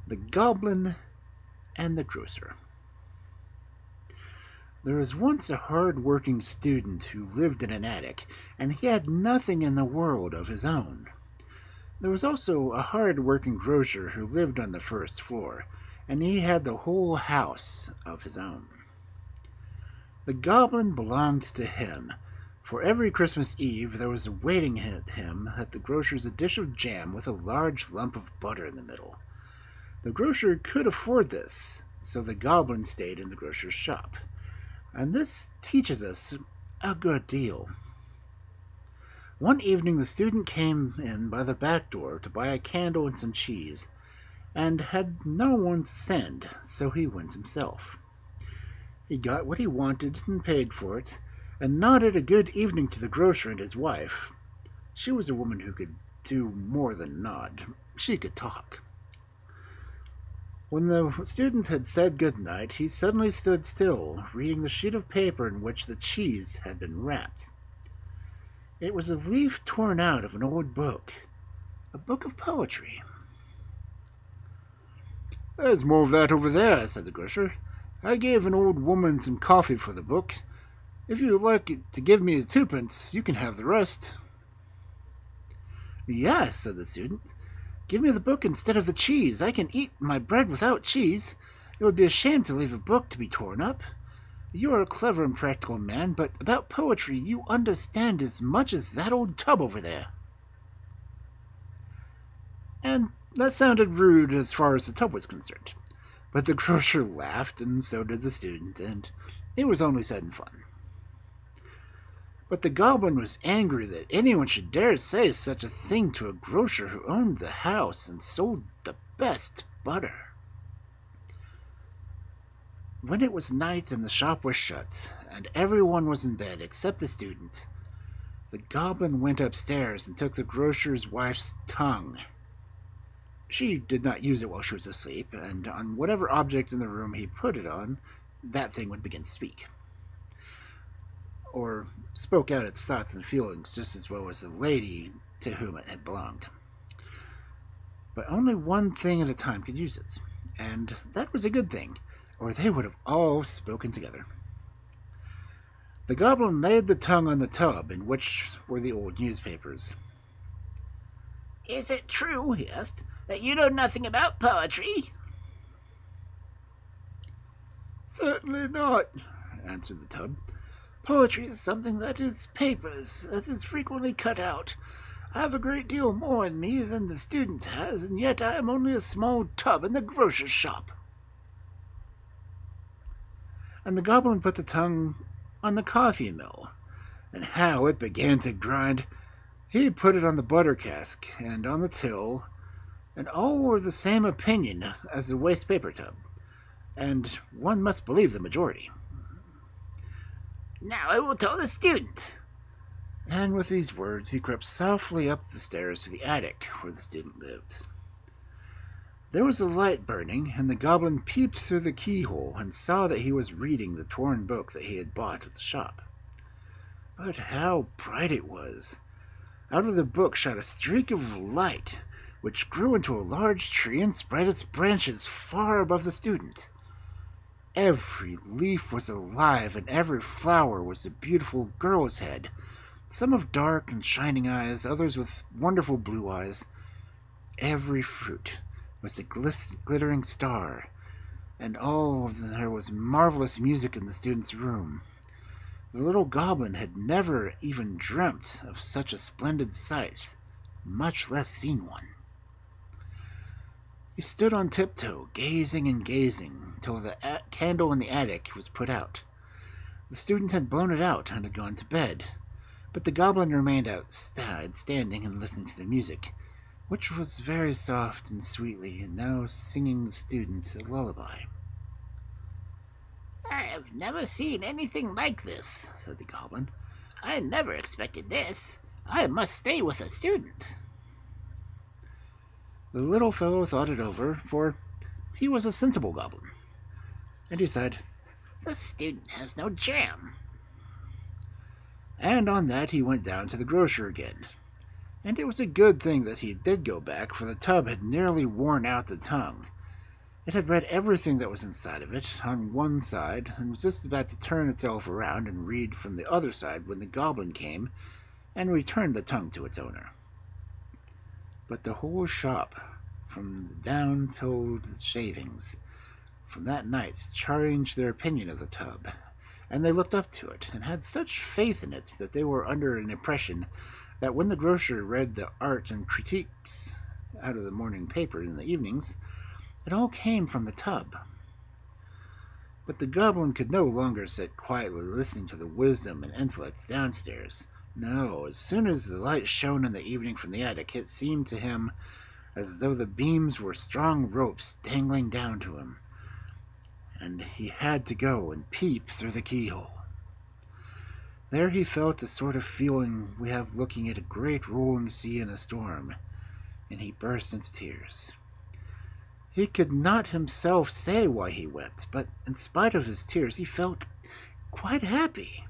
The Goblin and the Grocer. There was once a hard-working student who lived in an attic, and he had nothing in the world of his own. There was also a hard-working grocer who lived on the first floor, and he had the whole house of his own. The Goblin belonged to him. For every Christmas Eve there was awaiting him at the grocer's a dish of jam with a large lump of butter in the middle. The grocer could afford this, so the Goblin stayed in the grocer's shop. And this teaches us a good deal. One evening the student came in by the back door to buy a candle and some cheese, and had no one to send, so he went himself. He got what he wanted and paid for it, and nodded a good evening to the grocer and his wife. She was a woman who could do more than nod. She could talk. When the student had said good night, he suddenly stood still, reading the sheet of paper in which the cheese had been wrapped. It was a leaf torn out of an old book, a book of poetry. "There's more of that over there," said the grocer. "I gave an old woman some coffee for the book. If you would like to give me 2 pence, you can have the rest." "Yes," said the student. "Give me the book instead of the cheese. I can eat my bread without cheese. It would be a shame to leave a book to be torn up. You are a clever and practical man, but about poetry you understand as much as that old tub over there." And that sounded rude as far as the tub was concerned. But the grocer laughed, and so did the student, and it was only said in fun. But the Goblin was angry that anyone should dare say such a thing to a grocer who owned the house and sold the best butter. When it was night and the shop was shut, and everyone was in bed except the student, the Goblin went upstairs and took the grocer's wife's tongue. She did not use it while she was asleep, and on whatever object in the room he put it on, that thing would begin to speak. Or spoke out its thoughts and feelings just as well as the lady to whom it had belonged. But only one thing at a time could use it, and that was a good thing, or they would have all spoken together. The Goblin laid the tongue on the tub in which were the old newspapers. "Is it true," he asked, "that you know nothing about poetry?" "Certainly not," answered the tub. "Poetry is something that is papers, that is frequently cut out. I have a great deal more in me than the student has, and yet I am only a small tub in the grocer's shop." And the Goblin put the tongue on the coffee mill, and how it began to grind. He put it on the butter cask and on the till, and all were the same opinion as the waste paper tub, and one must believe the majority. "Now I will tell the student." And with these words he crept softly up the stairs to the attic where the student lived. There was a light burning, and the Goblin peeped through the keyhole and saw that he was reading the torn book that he had bought at the shop. But how bright it was! Out of the book shot a streak of light, which grew into a large tree and spread its branches far above the student. Every leaf was alive, and every flower was a beautiful girl's head, some of dark and shining eyes, others with wonderful blue eyes. Every fruit was a glittering star, and there was marvelous music in the student's room. The little Goblin had never even dreamt of such a splendid sight, much less seen one. He stood on tiptoe, gazing and gazing, till the candle in the attic was put out. The student had blown it out and had gone to bed, but the Goblin remained outside, standing and listening to the music, which was very soft and sweetly, and now singing the student a lullaby. "I have never seen anything like this," said the Goblin. "I never expected this. I must stay with a student." The little fellow thought it over, for he was a sensible Goblin, and he said, "The student has no jam." And on that he went down to the grocer again. And it was a good thing that he did go back, for the tub had nearly worn out the tongue, It had read everything that was inside of it on one side and was just about to turn itself around and read from the other side when the goblin came and returned the tongue to its owner. But the whole shop, from down to the shavings, from that night changed their opinion of the tub, and they looked up to it and had such faith in it that they were under an impression that when the grocer read the art and critiques out of the morning paper in the evenings, it all came from the tub. But the goblin could no longer sit quietly listening to the wisdom and intellect downstairs. No, as soon as the light shone in the evening from the attic, it seemed to him as though the beams were strong ropes dangling down to him, and he had to go and peep through the keyhole. There he felt the sort of feeling we have looking at a great rolling sea in a storm, and he burst into tears. He could not himself say why he wept, but in spite of his tears he felt quite happy.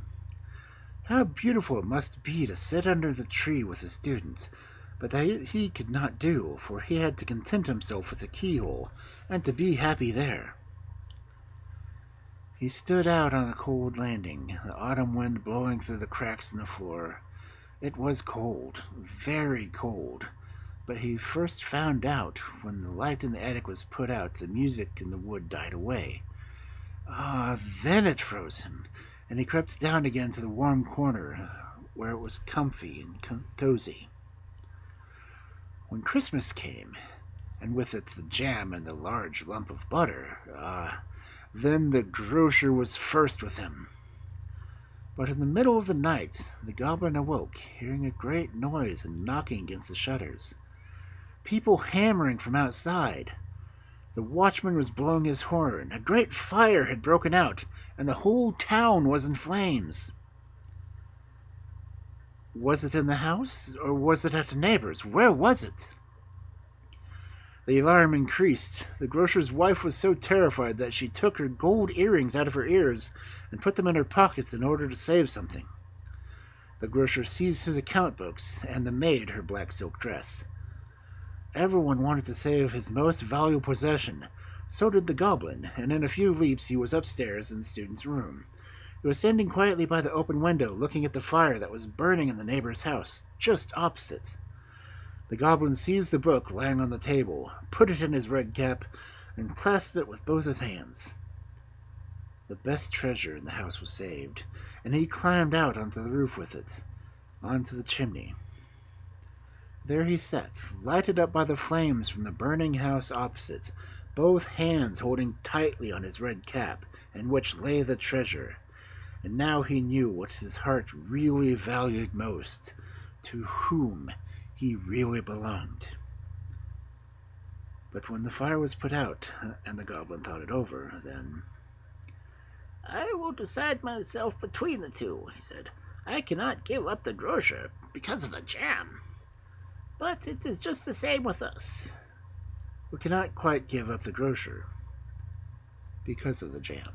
How beautiful it must be to sit under the tree with his students, but that he could not do, for he had to content himself with the keyhole, and to be happy there. He stood out on a cold landing, the autumn wind blowing through the cracks in the floor. It was cold, very cold, but he first found out when the light in the attic was put out, the music in the wood died away. Then it froze him, and he crept down again to the warm corner where it was comfy and cozy. When Christmas came, and with it the jam and the large lump of butter, then the grocer was first with him. But in the middle of the night, the goblin awoke, hearing a great noise and knocking against the shutters. People hammering from outside. The watchman was blowing his horn. A great fire had broken out, and the whole town was in flames. Was it in the house, or was it at a neighbor's? Where was it? The alarm increased. The grocer's wife was so terrified that she took her gold earrings out of her ears and put them in her pockets in order to save something. The grocer seized his account books, and the maid her black silk dress. Everyone wanted to save his most valuable possession. So did the goblin, and in a few leaps he was upstairs in the student's room. He was standing quietly by the open window, looking at the fire that was burning in the neighbor's house, just opposite. The goblin seized the book lying on the table, put it in his red cap, and clasped it with both his hands. The best treasure in the house was saved, and he climbed out onto the roof with it, onto the chimney. There he sat, lighted up by the flames from the burning house opposite, both hands holding tightly on his red cap, in which lay the treasure. And now he knew what his heart really valued most, to whom he really belonged. But when the fire was put out, and the goblin thought it over, then, "I will decide myself between the two," he said. "I cannot give up the grocer because of the jam. But it is just the same with us. We cannot quite give up the grocer because of the jam."